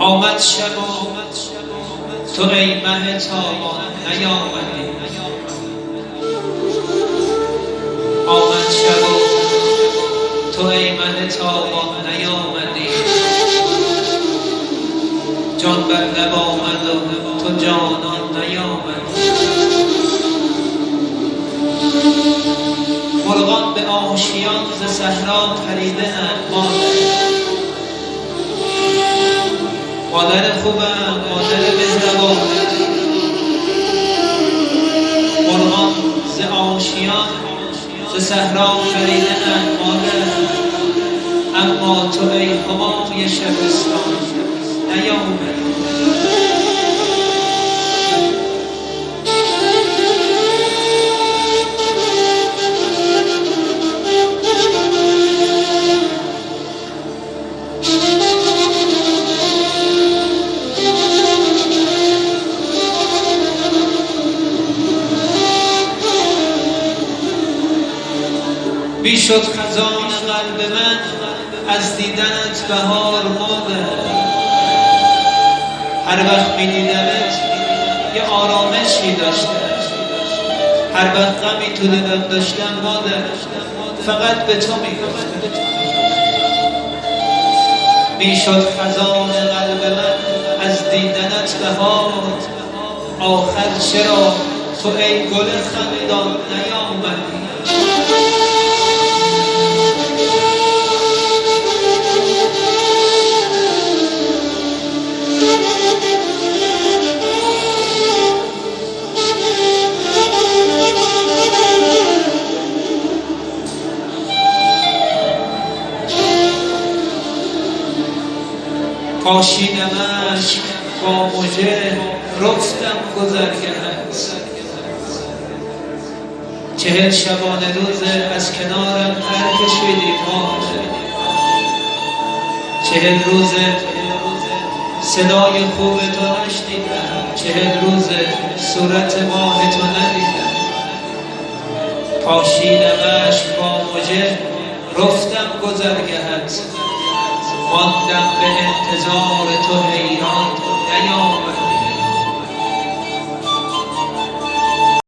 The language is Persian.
آمد شب تو ای مه تابان نیامدی. آمد شب تو ای مه تابان نیامدی. جان بر لب آمد و تو جانان نیامدی. مرغان به آشیان ز صحرا پریده اند. مادر خوبم، مادر مهربانم. مرغان ز آشیان ز صحرا پریده اند مادر، اما تو ای همای شبستان نیامدی. بی شد خزان قلب من از دیدنت بهار مادر. هر وقت می دیدمت یه آرامشی داشتم. هر وقت غمی تو دلم داشتم مادر، فقط به تو می گفتم. بی شد خزان قلب من از دیدنت بهار، آخر چرا تو ای گل خندان نیامدی. پاشیدم اشک با مژه رفتم گذرگهت. 40 شبانه روز از کنارم پر کشیدی مادر. 40 روز صدای خوب تو نشنیدم. 40 روز صورت ماه تو ندیدم. پاشیدم اشک با مژه رفتم گذرگهت. ماندم به انتظار تو حیران نیامدی.